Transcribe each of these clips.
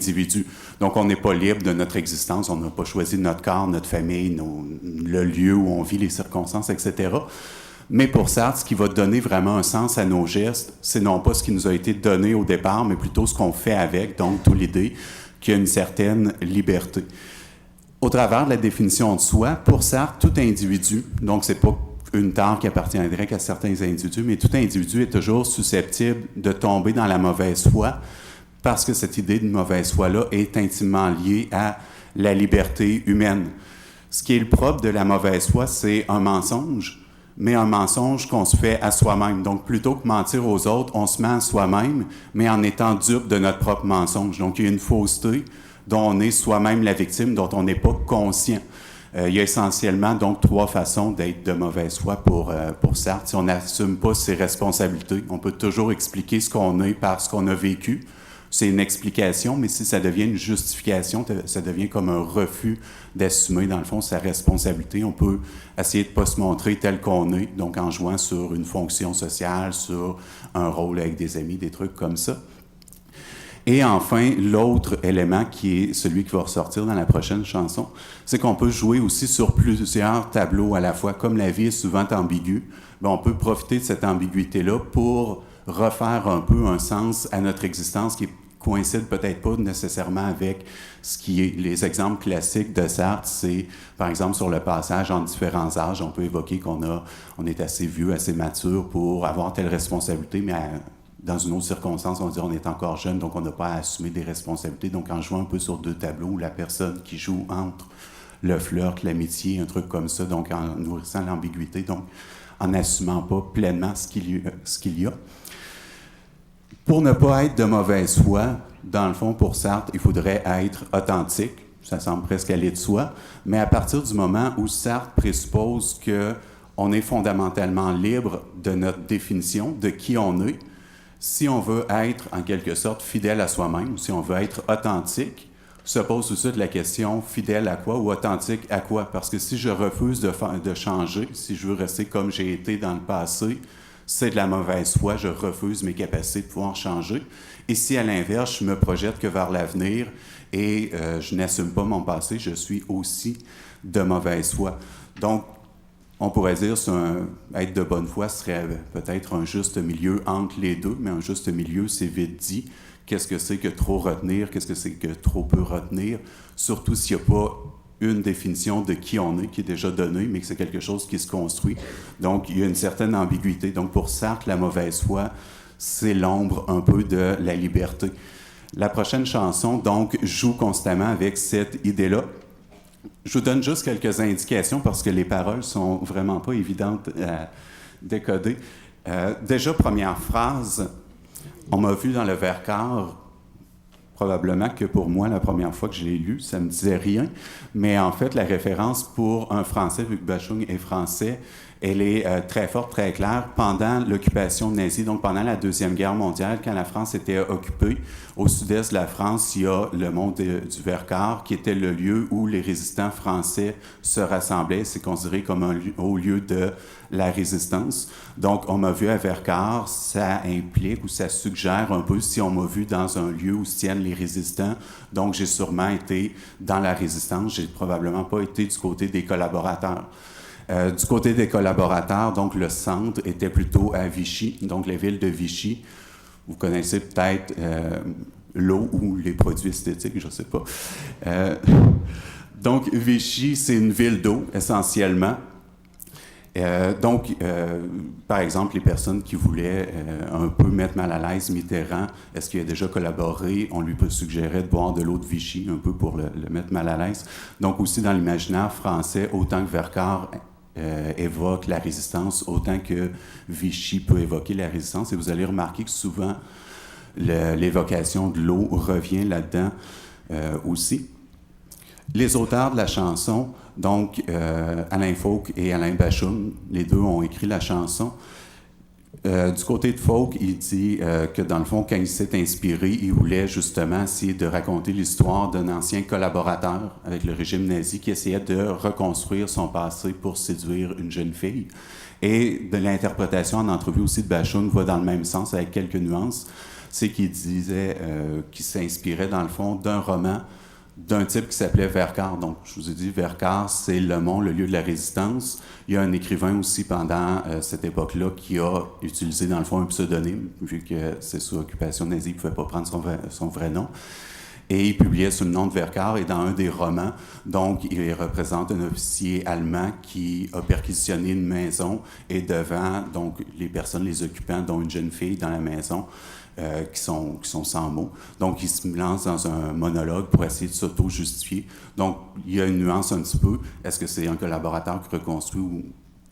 individu. Donc, on n'est pas libre de notre existence, on n'a pas choisi notre corps, notre famille, le lieu où on vit, les circonstances, etc. Mais pour Sartre, ce qui va donner vraiment un sens à nos gestes, c'est non pas ce qui nous a été donné au départ, mais plutôt ce qu'on fait avec, donc toute l'idée qu'il y a une certaine liberté. Au travers de la définition de soi, pour Sartre, tout individu, donc c'est pas une tare qui appartiendrait qu'à certains individus, mais tout individu est toujours susceptible de tomber dans la mauvaise foi, parce que cette idée de mauvaise foi-là est intimement liée à la liberté humaine. Ce qui est le propre de la mauvaise foi, c'est un mensonge, mais un mensonge qu'on se fait à soi-même. Donc, plutôt que mentir aux autres, on se ment à soi-même, mais en étant dupe de notre propre mensonge. Donc, il y a une fausseté dont on est soi-même la victime, dont on n'est pas conscient. Il y a essentiellement donc 3 façons d'être de mauvaise foi pour Sartre. Si on n'assume pas ses responsabilités, on peut toujours expliquer ce qu'on est par ce qu'on a vécu. C'est une explication, mais si ça devient une justification, ça devient comme un refus d'assumer, dans le fond, sa responsabilité. On peut essayer de ne pas se montrer tel qu'on est, donc en jouant sur une fonction sociale, sur un rôle avec des amis, des trucs comme ça. Et enfin, l'autre élément qui est celui qui va ressortir dans la prochaine chanson, c'est qu'on peut jouer aussi sur plusieurs tableaux à la fois. Comme la vie est souvent ambiguë, on peut profiter de cette ambiguïté-là pour refaire un peu un sens à notre existence qui coïncide peut-être pas nécessairement avec ce qui est les exemples classiques de Sartre. C'est, par exemple, sur le passage en différents âges, on peut évoquer qu'on est assez vieux, assez mature pour avoir telle responsabilité, mais dans une autre circonstance, on va dire on est encore jeune, donc on n'a pas à assumer des responsabilités. Donc, en jouant un peu sur 2 tableaux, où la personne qui joue entre le flirt, l'amitié, un truc comme ça, donc en nourrissant l'ambiguïté, donc en n'assumant pas pleinement ce qu'il y a. Pour ne pas être de mauvaise foi, dans le fond, pour Sartre, il faudrait être authentique. Ça semble presque aller de soi. Mais à partir du moment où Sartre présuppose qu'on est fondamentalement libre de notre définition, de qui on est, si on veut être, en quelque sorte, fidèle à soi-même, si on veut être authentique, se pose tout de suite la question fidèle à quoi ou authentique à quoi? Parce que si je refuse de changer, si je veux rester comme j'ai été dans le passé, c'est de la mauvaise foi, je refuse mes capacités de pouvoir changer. Et si, à l'inverse, je me projette que vers l'avenir et je n'assume pas mon passé, je suis aussi de mauvaise foi. Donc, on pourrait dire être de bonne foi serait peut-être un juste milieu entre les deux, mais un juste milieu, c'est vite dit. Qu'est-ce que c'est que trop retenir? Qu'est-ce que c'est que trop peu retenir? Surtout s'il n'y a pas une définition de qui on est, qui est déjà donnée, mais que c'est quelque chose qui se construit. Donc, il y a une certaine ambiguïté. Donc, pour Sartre, la mauvaise foi, c'est l'ombre un peu de la liberté. La prochaine chanson, donc, joue constamment avec cette idée-là. Je vous donne juste quelques indications parce que les paroles sont vraiment pas évidentes à décoder. Déjà, première phrase, on m'a vu dans le Vercors. Probablement que pour moi, la première fois que je l'ai lu, ça ne me disait rien. Mais en fait, la référence pour un Français, vu que Bachung est français, elle est très forte, très claire. Pendant l'occupation nazie, donc pendant la Deuxième Guerre mondiale, quand la France était occupée, au sud-est de la France, il y a le mont du Vercors, qui était le lieu où les résistants français se rassemblaient. C'est considéré comme un haut lieu de la résistance. Donc, on m'a vu à Vercors, ça implique ou ça suggère un peu si on m'a vu dans un lieu où se tiennent les résistants. Donc, j'ai sûrement été dans la résistance. J'ai probablement pas été du côté des collaborateurs. Du côté des collaborateurs, donc le centre était plutôt à Vichy, donc la ville de Vichy. Vous connaissez peut-être l'eau ou les produits esthétiques, je ne sais pas. Donc Vichy, c'est une ville d'eau essentiellement. Par exemple, les personnes qui voulaient un peu mettre mal à l'aise Mitterrand, est-ce qu'il a déjà collaboré? On lui peut suggérer de boire de l'eau de Vichy, un peu pour le mettre mal à l'aise. Donc aussi dans l'imaginaire français, autant que Vercors évoque la résistance, autant que Vichy peut évoquer la résistance. Et vous allez remarquer que souvent, l'évocation de l'eau revient là-dedans aussi. Les auteurs de la chanson, donc Alain Fauque et Alain Bachung, les deux ont écrit la chanson. Du côté de Fauque, il dit que dans le fond, quand il s'est inspiré, il voulait justement essayer de raconter l'histoire d'un ancien collaborateur avec le régime nazi qui essayait de reconstruire son passé pour séduire une jeune fille. Et de l'interprétation en entrevue aussi de Bachung va dans le même sens avec quelques nuances. c'est qu'il disait qu'il s'inspirait, dans le fond, d'un roman d'un type qui s'appelait Vercors. Donc, je vous ai dit, Vercors, c'est Le Mont, le lieu de la résistance. Il y a un écrivain aussi pendant cette époque-là qui a utilisé, dans le fond, un pseudonyme, vu que c'est sous occupation nazie, il ne pouvait pas prendre son vrai nom. Et il publiait sous le nom de Vercors, et dans un des romans, donc, il représente un officier allemand qui a perquisitionné une maison, et devant, donc, les personnes, les occupants, dont une jeune fille dans la maison, qui sont sans mots. Donc, il se lance dans un monologue pour essayer de s'auto-justifier. Donc, il y a une nuance un petit peu. Est-ce que c'est un collaborateur qui reconstruit ou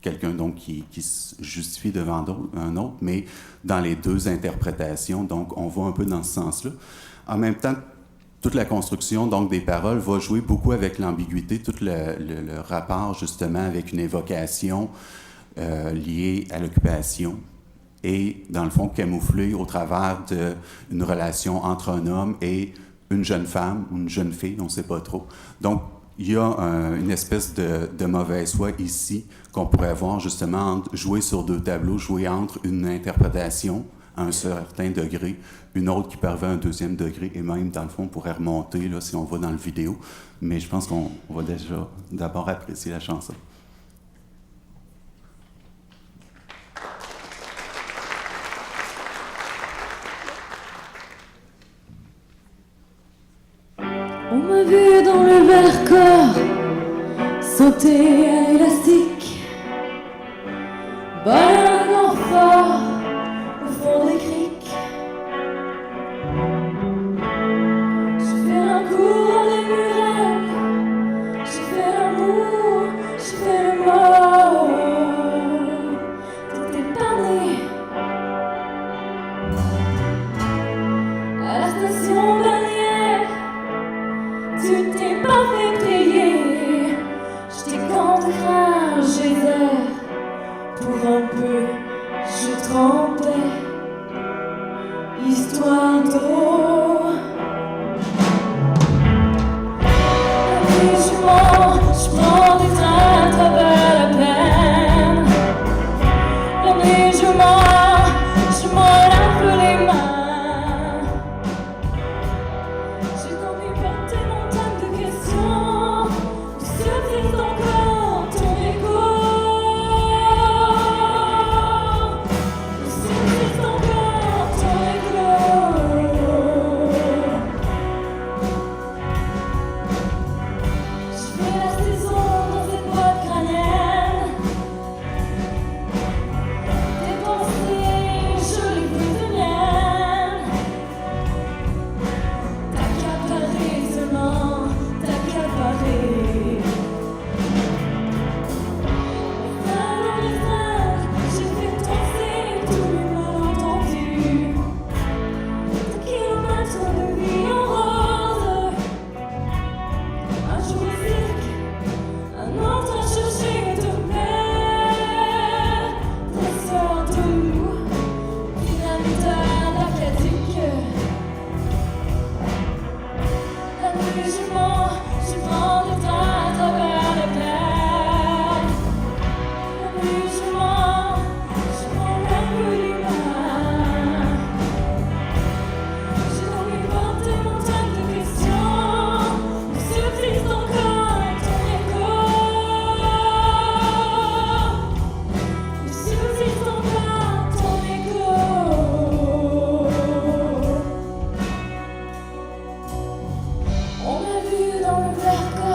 quelqu'un donc qui se justifie devant un autre? Mais dans les deux interprétations, donc, on va un peu dans ce sens-là. En même temps, toute la construction donc, des paroles va jouer beaucoup avec l'ambiguïté, tout le rapport justement avec une évocation liée à l'occupation, et, dans le fond, camouflé au travers d'une relation entre un homme et une jeune femme ou une jeune fille, on ne sait pas trop. Donc, il y a une espèce de mauvaise foi ici qu'on pourrait voir justement jouer sur deux tableaux, jouer entre une interprétation à un certain degré, une autre qui parvient à un deuxième degré, et même, dans le fond, on pourrait remonter là, si on va dans le vidéo. Mais je pense qu'on va déjà d'abord apprécier la chanson. On m'a vu dans le Vercors sauter à l'élastique, baillant fort au fond des criques. J'ai fait un cours des murales, j'ai fait l'amour, j'ai fait le mort. T'étais pas né à la station balnéaire. Tu t'es pas fait payer, je t'ai contre chez elle. Pour un peu, je trempais, histoire d'eau. Et je prends des trains à travers la plaine. Et je m'en lave les mains. J'ai envie de porter mon tas de questions. Où subsiste encore ton écho? Où subsiste encore ton écho? Je fais la saison dans cette boîte crânienne. Tes pensées, je les veux de miennes. T'accaparer seulement, t'accaparer. Dans les freins, j'ai fait tomber tous les malentendus. Des kilomètres de vie en rose. Un jour au cirque, un autre à chercher de paix. Dresseur de loup, dynamiteur arcadique. La nuit je prends des trains à travers les plaines. La nuit je m'enlève les mains. J'ai envie de porter mon tas de questions. Où subsiste encore ton écho? Où subsiste encore ton écho? On m'a vu dans le Vercors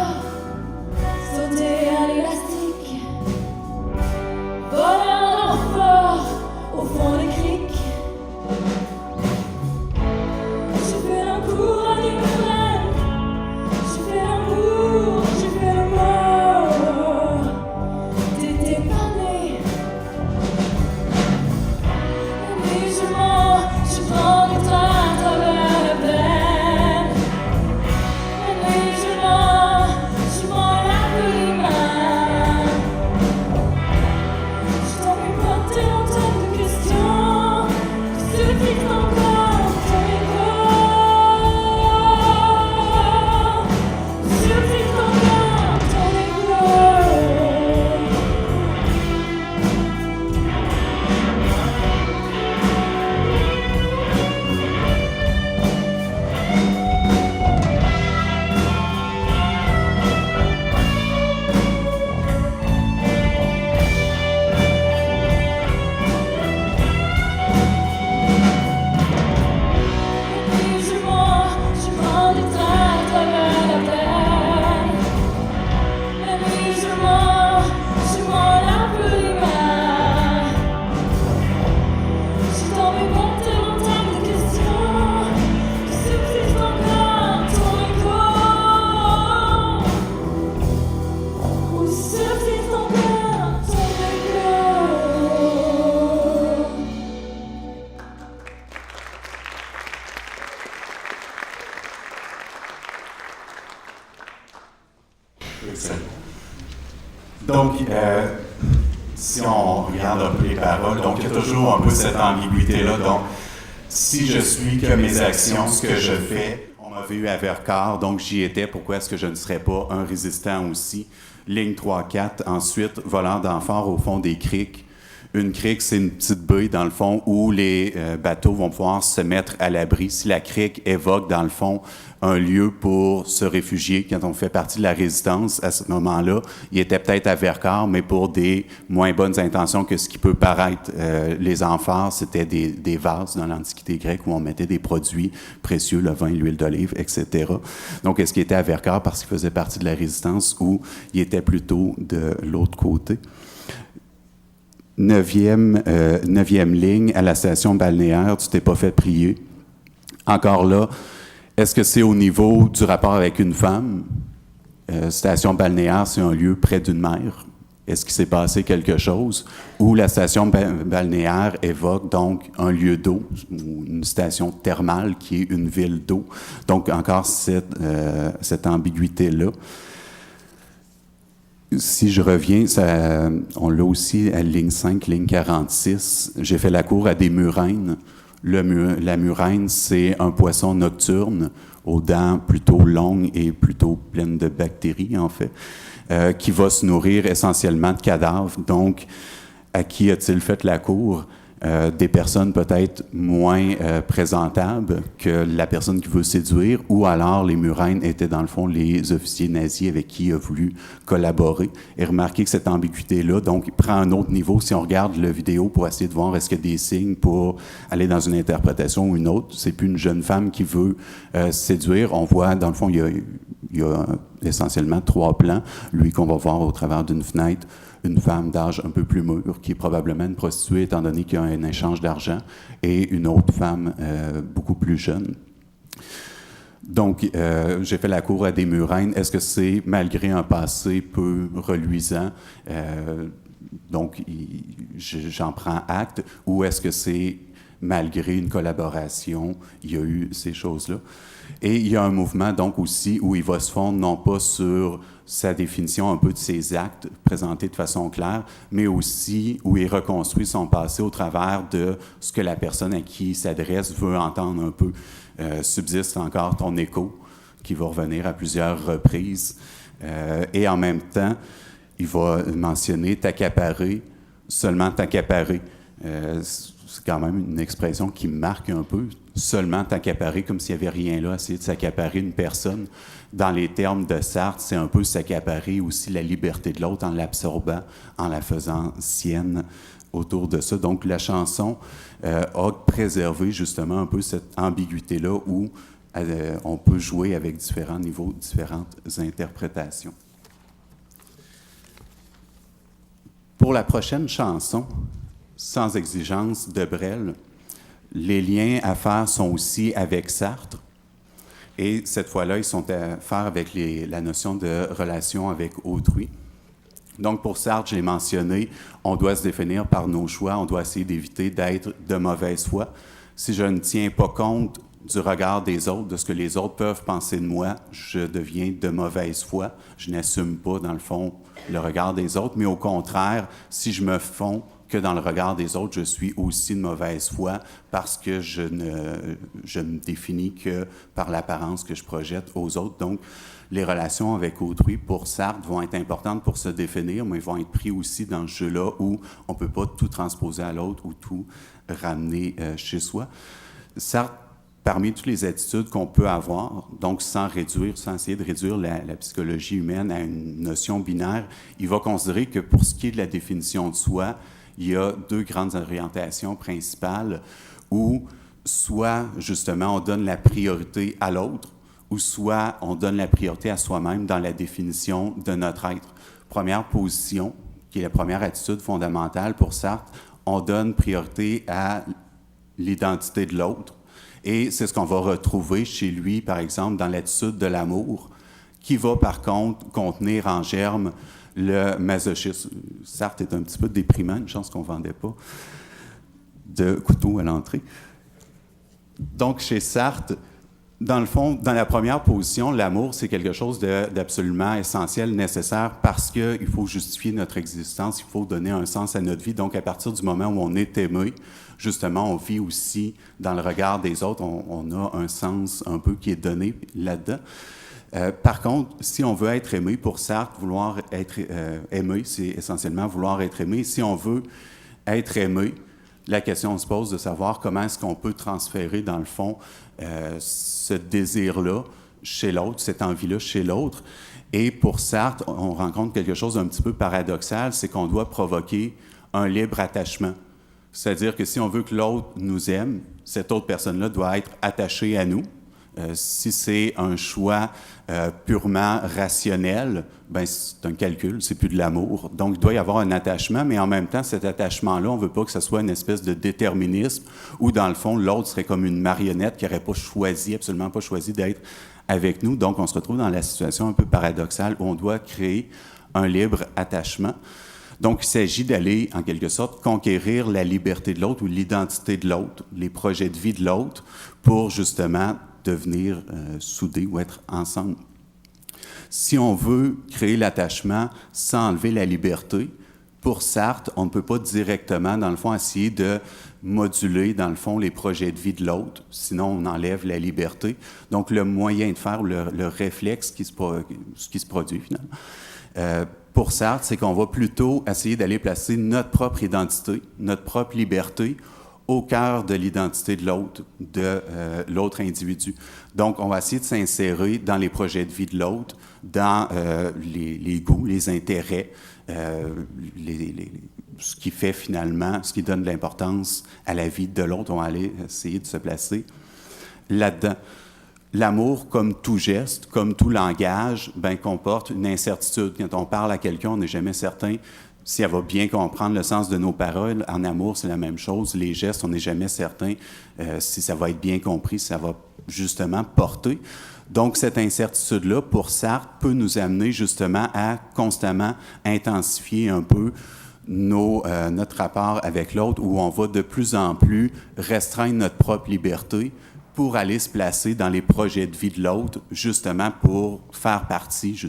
Donc, si on regarde un peu les paroles, donc il y a toujours un peu cette ambiguïté-là. Donc, si je suis que mes actions, ce que je fais, on m'avait eu à Vercors, donc j'y étais, pourquoi est-ce que je ne serais pas un résistant aussi? Ligne 3-4, ensuite, volant d'amphore au fond des criques. Une crique, c'est une petite baie, dans le fond, où les bateaux vont pouvoir se mettre à l'abri. Si la crique évoque, dans le fond, un lieu pour se réfugier, quand on fait partie de la résistance, à ce moment-là, il était peut-être à Vercors, mais pour des moins bonnes intentions que ce qui peut paraître. Les amphores, c'était des vases dans l'Antiquité grecque où on mettait des produits précieux, le vin, l'huile d'olive, etc. Donc, est-ce qu'il était à Vercors parce qu'il faisait partie de la résistance ou il était plutôt de l'autre côté? Neuvième ligne, à la station balnéaire, tu t'es pas fait prier. Encore là, est-ce que c'est au niveau du rapport avec une femme? Station balnéaire, c'est un lieu près d'une mer. Est-ce qu'il s'est passé quelque chose? Ou la station balnéaire évoque donc un lieu d'eau, ou une station thermale qui est une ville d'eau. Donc, encore cette ambiguïté-là. Si je reviens, on l'a aussi à ligne 5, ligne 46. J'ai fait la cour à des murènes. La murène, c'est un poisson nocturne aux dents plutôt longues et plutôt pleines de bactéries, en fait, qui va se nourrir essentiellement de cadavres. Donc, à qui a-t-il fait la cour? Des personnes peut-être moins présentables que la personne qui veut séduire, ou alors les murènes étaient dans le fond les officiers nazis avec qui il a voulu collaborer. Et remarquez que cette ambiguïté-là, donc, prend un autre niveau si on regarde la vidéo pour essayer de voir est-ce qu'il y a des signes pour aller dans une interprétation ou une autre. C'est plus une jeune femme qui veut séduire. On voit, dans le fond, il y a essentiellement 3 plans. Lui qu'on va voir au travers d'une fenêtre, une femme d'âge un peu plus mûre, qui est probablement une prostituée, étant donné qu'il y a un échange d'argent, et une autre femme beaucoup plus jeune. Donc, j'ai fait la cour à des murènes. Est-ce que c'est malgré un passé peu reluisant, donc j'en prends acte, ou est-ce que c'est malgré une collaboration, il y a eu ces choses-là? Et il y a un mouvement, donc, aussi, où il va se fondre non pas sur sa définition un peu de ses actes présentés de façon claire, mais aussi où il reconstruit son passé au travers de ce que la personne à qui il s'adresse veut entendre un peu. Subsiste encore ton écho, qui va revenir à plusieurs reprises. Et en même temps, il va mentionner t'accaparer, seulement t'accaparer. C'est quand même une expression qui me marque un peu. Seulement t'accaparer, comme s'il n'y avait rien là, essayer de s'accaparer une personne. Dans les termes de Sartre, c'est un peu s'accaparer aussi la liberté de l'autre en l'absorbant, en la faisant sienne autour de ça. Donc, la chanson a préservé justement un peu cette ambiguïté-là où on peut jouer avec différents niveaux, différentes interprétations. Pour la prochaine chanson, Sans exigence de Brel, les liens à faire sont aussi avec Sartre. Et cette fois-là, ils sont à faire avec la notion de relation avec autrui. Donc, pour Sartre, je l'ai mentionné, on doit se définir par nos choix, on doit essayer d'éviter d'être de mauvaise foi. Si je ne tiens pas compte du regard des autres, de ce que les autres peuvent penser de moi, je deviens de mauvaise foi. Je n'assume pas, dans le fond, le regard des autres, mais au contraire, si je me fonds que dans le regard des autres, je suis aussi de mauvaise foi parce que je ne définis que par l'apparence que je projette aux autres. Donc, les relations avec autrui, pour Sartre, vont être importantes pour se définir, mais ils vont être pris aussi dans ce jeu-là où on ne peut pas tout transposer à l'autre ou tout ramener chez soi. Sartre, parmi toutes les attitudes qu'on peut avoir, donc sans essayer de réduire la psychologie humaine à une notion binaire, il va considérer que pour ce qui est de la définition de soi, il y a 2 grandes orientations principales où soit, justement, on donne la priorité à l'autre ou soit on donne la priorité à soi-même dans la définition de notre être. Première position, qui est la première attitude fondamentale pour Sartre, on donne priorité à l'identité de l'autre. Et c'est ce qu'on va retrouver chez lui, par exemple, dans l'attitude de l'amour, qui va, par contre, contenir en germe le masochisme. Sartre est un petit peu déprimant, une chance qu'on ne vendait pas de couteau à l'entrée. Donc, chez Sartre, Dans le fond, dans la première position, l'amour, c'est quelque chose d'absolument essentiel, nécessaire, parce qu'il faut justifier notre existence, il faut donner un sens à notre vie. Donc, à partir du moment où on est aimé, justement, on vit aussi dans le regard des autres, on a un sens un peu qui est donné là-dedans. Par contre, si on veut être aimé, pour Sartre, vouloir être aimé, c'est essentiellement vouloir être aimé. Si on veut être aimé, la question se pose de savoir comment est-ce qu'on peut transférer, dans le fond, ce désir-là chez l'autre, cette envie-là chez l'autre. Et pour Sartre, on rencontre quelque chose d'un petit peu paradoxal, c'est qu'on doit provoquer un libre attachement. C'est-à-dire que si on veut que l'autre nous aime, cette autre personne-là doit être attachée à nous. Si c'est un choix purement rationnel, ben c'est un calcul, c'est plus de l'amour. Donc, il doit y avoir un attachement, mais en même temps, cet attachement-là, on ne veut pas que ce soit une espèce de déterminisme où, dans le fond, l'autre serait comme une marionnette qui n'aurait pas choisi, absolument pas choisi d'être avec nous. Donc, on se retrouve dans la situation un peu paradoxale où on doit créer un libre attachement. Donc, il s'agit d'aller, en quelque sorte, conquérir la liberté de l'autre ou l'identité de l'autre, les projets de vie de l'autre, pour justement devenir soudés ou être ensemble. Si on veut créer l'attachement sans enlever la liberté, pour Sartre, on ne peut pas directement, dans le fond, essayer de moduler, dans le fond, les projets de vie de l'autre, sinon on enlève la liberté. Donc, le moyen de faire, le réflexe qui se produit, finalement, pour Sartre, c'est qu'on va plutôt essayer d'aller placer notre propre identité, notre propre liberté au cœur de l'identité de l'autre individu. Donc, on va essayer de s'insérer dans les projets de vie de l'autre, dans les goûts, les intérêts, ce qui fait finalement, ce qui donne de l'importance à la vie de l'autre. On va aller essayer de se placer là-dedans. L'amour, comme tout geste, comme tout langage, ben, comporte une incertitude. Quand on parle à quelqu'un, on n'est jamais certain si elle va bien comprendre le sens de nos paroles. En amour, c'est la même chose. Les gestes, on n'est jamais certain si ça va être bien compris, si ça va justement porter. Donc, cette incertitude-là, pour Sartre, peut nous amener justement à constamment intensifier un peu notre rapport avec l'autre, où on va de plus en plus restreindre notre propre liberté pour aller se placer dans les projets de vie de l'autre, justement pour faire partie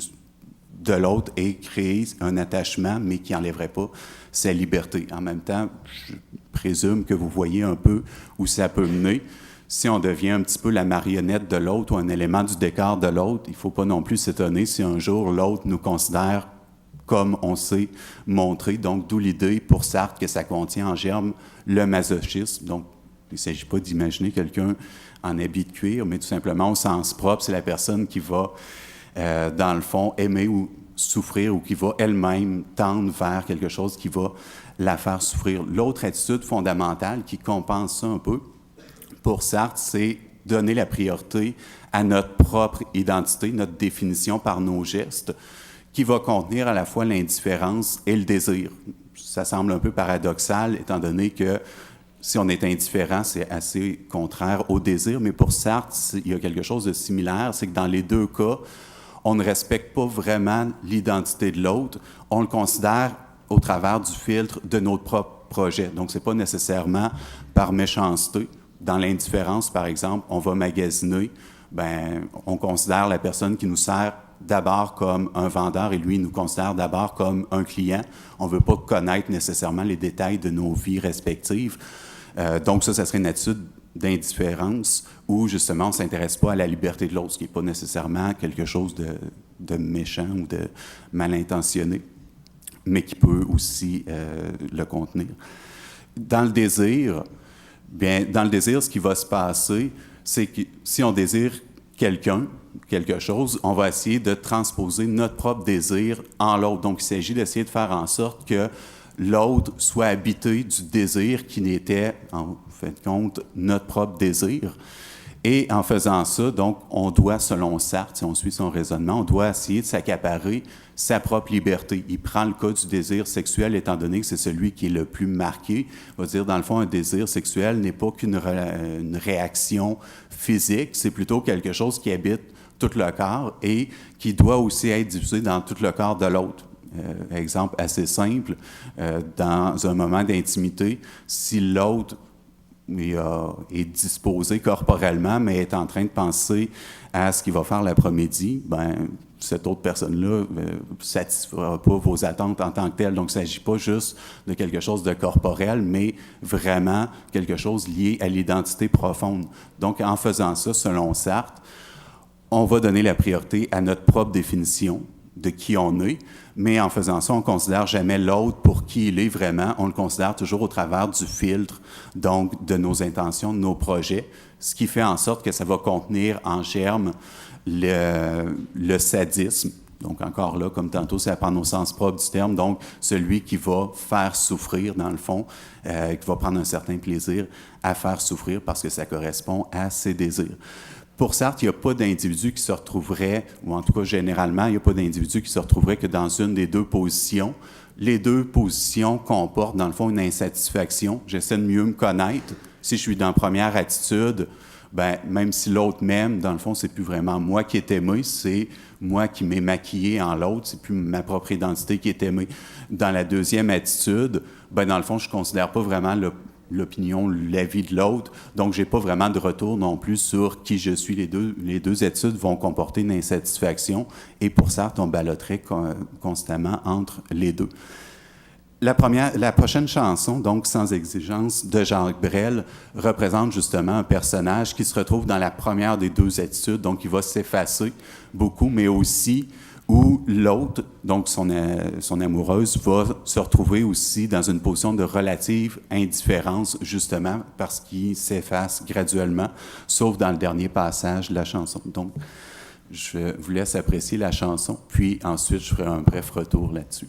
de l'autre et créer un attachement, mais qui n'enlèverait pas sa liberté. En même temps, je présume que vous voyez un peu où ça peut mener. Si on devient un petit peu la marionnette de l'autre ou un élément du décor de l'autre, il ne faut pas non plus s'étonner si un jour l'autre nous considère comme on s'est montré. Donc, d'où l'idée pour Sartre que ça contient en germe le masochisme. Donc, il ne s'agit pas d'imaginer quelqu'un en habit de cuir, mais tout simplement au sens propre, c'est la personne qui va, dans le fond, aimer ou souffrir ou qui va elle-même tendre vers quelque chose qui va la faire souffrir. L'autre attitude fondamentale qui compense ça un peu, pour Sartre, c'est donner la priorité à notre propre identité, notre définition par nos gestes, qui va contenir à la fois l'indifférence et le désir. Ça semble un peu paradoxal, étant donné que si on est indifférent, c'est assez contraire au désir, mais pour Sartre, il y a quelque chose de similaire, c'est que dans les deux cas, on ne respecte pas vraiment l'identité de l'autre, on le considère au travers du filtre de notre propre projet. Donc, ce n'est pas nécessairement par méchanceté. Dans l'indifférence, par exemple, on va magasiner, ben, on considère la personne qui nous sert d'abord comme un vendeur et lui, il nous considère d'abord comme un client. On ne veut pas connaître nécessairement les détails de nos vies respectives. Donc ça serait une attitude d'indifférence où, justement, on ne s'intéresse pas à la liberté de l'autre, ce qui n'est pas nécessairement quelque chose de méchant ou de mal intentionné, mais qui peut aussi le contenir. Dans le désir, bien, ce qui va se passer, c'est que si on désire quelque chose, on va essayer de transposer notre propre désir en l'autre. Donc, il s'agit d'essayer de faire en sorte que l'autre soit habité du désir qui n'était, en fin de compte, notre propre désir. Et en faisant ça, donc, on doit, selon Sartre, si on suit son raisonnement, on doit essayer de s'accaparer sa propre liberté. Il prend le cas du désir sexuel, étant donné que c'est celui qui est le plus marqué. On va dire, dans le fond, un désir sexuel n'est pas qu'une une réaction physique, c'est plutôt quelque chose qui habite tout le corps et qui doit aussi être diffusé dans tout le corps de l'autre. Exemple assez simple, dans un moment d'intimité, si l'autre est disposé corporellement, mais est en train de penser à ce qu'il va faire l'après-midi, ben cette autre personne-là ne satisfera pas vos attentes en tant que telle. Donc, il ne s'agit pas juste de quelque chose de corporel, mais vraiment quelque chose lié à l'identité profonde. Donc, en faisant ça, selon Sartre, on va donner la priorité à notre propre définition de qui on est, mais en faisant ça, on ne considère jamais l'autre pour qui il est vraiment. On le considère toujours au travers du filtre, donc de nos intentions, de nos projets, ce qui fait en sorte que ça va contenir en germe le sadisme. Donc, encore là, comme tantôt, c'est à prendre au sens propre du terme. Donc, celui qui va faire souffrir, dans le fond, qui va prendre un certain plaisir à faire souffrir parce que ça correspond à ses désirs. Pour Sartre, il n'y a pas d'individu qui se retrouverait, ou en tout cas généralement, il n'y a pas d'individu qui se retrouverait que dans une des deux positions. Les deux positions comportent, dans le fond, une insatisfaction. J'essaie de mieux me connaître. Si je suis dans la première attitude, ben, même si l'autre m'aime, dans le fond, c'est plus vraiment moi qui est aimé, c'est moi qui m'ai maquillé en l'autre, c'est plus ma propre identité qui est aimée. Dans la deuxième attitude, ben, dans le fond, je ne considère pas vraiment l'opinion, l'avis de l'autre, donc je n'ai pas vraiment de retour non plus sur qui je suis. Les deux études vont comporter une insatisfaction, et pour Sartre, on ballotterait constamment entre les deux. La prochaine chanson, donc « Sans exigence » de Jacques Brel, représente justement un personnage qui se retrouve dans la première des deux attitudes, donc il va s'effacer beaucoup, mais aussi où l'autre, donc son amoureuse, va se retrouver aussi dans une position de relative indifférence, justement parce qu'il s'efface graduellement, sauf dans le dernier passage de la chanson. Donc, je vous laisse apprécier la chanson, puis ensuite je ferai un bref retour là-dessus.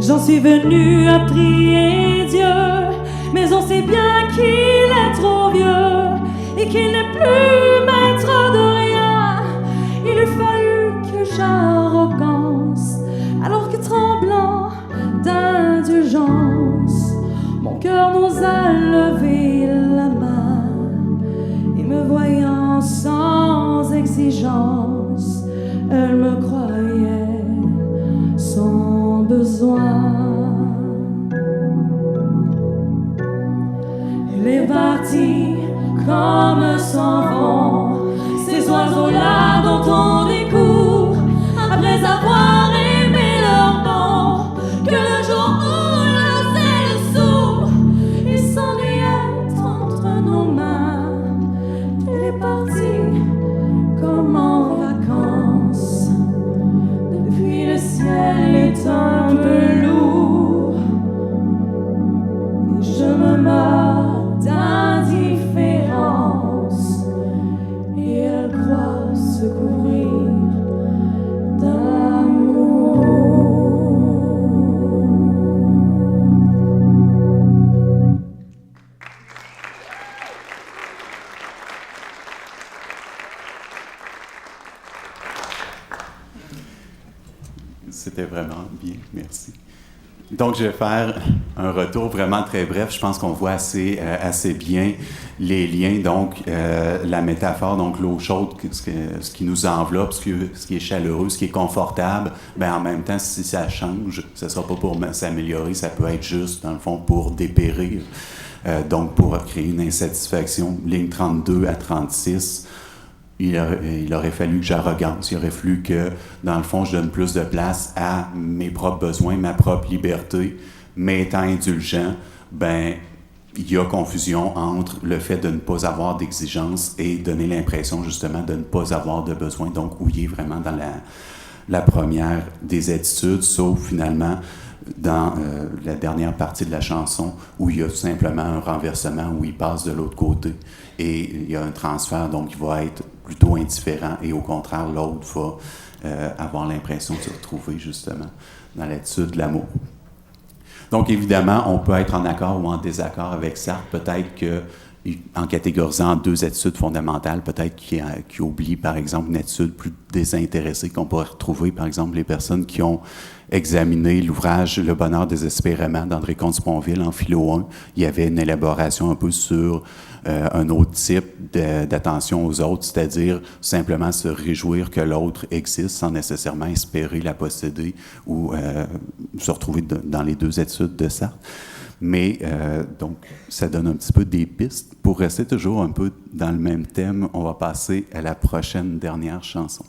J'en suis venu à prier Dieu, mais on sait bien qu'il est trop vieux et qu'il n'est plus maître de rien. Il eût fallu que j'arrogance, alors que tremblant d'indulgence, mon cœur nous a levé la main, et me voyant sans exigence, elle me croyait sans besoin. hommes s'en vont, ces oiseaux-là dont on découvre, après avoir aimé leur bon, que le jour où le zèle s'ouvre, il s'ennuie être entre nos mains. Elle est partie comme en vacances, depuis le ciel est un peu lourd, et je me meurs d'indifférence, et elle croit se couvrir d'amour. C'était vraiment bien, merci. Donc, je vais faire un retour vraiment très bref. Je pense qu'on voit assez bien les liens. Donc, la métaphore, donc l'eau chaude, ce qui nous enveloppe, ce qui est chaleureux, ce qui est confortable, bien, en même temps, si ça change, ce ne sera pas pour s'améliorer, ça peut être juste, dans le fond, pour dépérir. Donc, pour créer une insatisfaction. Ligne 32 à 36, il aurait fallu que j'arrogance, il aurait fallu que, dans le fond, je donne plus de place à mes propres besoins, ma propre liberté, mais étant indulgent, ben, il y a confusion entre le fait de ne pas avoir d'exigence et donner l'impression, justement, de ne pas avoir de besoin, donc où il est vraiment dans la première des attitudes, sauf, finalement, dans la dernière partie de la chanson, où il y a tout simplement un renversement, où il passe de l'autre côté, et il y a un transfert, donc il va être plutôt indifférent, et au contraire, l'autre va avoir l'impression de se retrouver justement dans l'attitude de l'amour. Donc évidemment, on peut être en accord ou en désaccord avec Sartre, peut-être que en catégorisant deux attitudes fondamentales, peut-être qui oublie par exemple une attitude plus désintéressée qu'on pourrait retrouver, par exemple les personnes qui ont examiné l'ouvrage « Le bonheur désespérément » d'André Comte-Sponville en philo 1. Il y avait une élaboration un peu sur un autre type d'attention aux autres, c'est-à-dire simplement se réjouir que l'autre existe sans nécessairement espérer la posséder ou se retrouver dans les deux attitudes de Sartre. Mais donc, ça donne un petit peu des pistes. Pour rester toujours un peu dans le même thème, on va passer à la prochaine dernière chanson.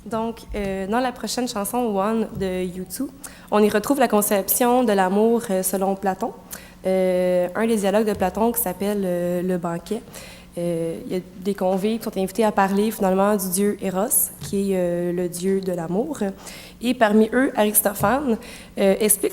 Donc, dans la prochaine chanson, One de U2, on y retrouve la conception de l'amour selon Platon. Un des dialogues de Platon qui s'appelle Le banquet. Il y a des convives qui sont invités à parler finalement du dieu Eros, qui est le dieu de l'amour. Et parmi eux, Aristophane explique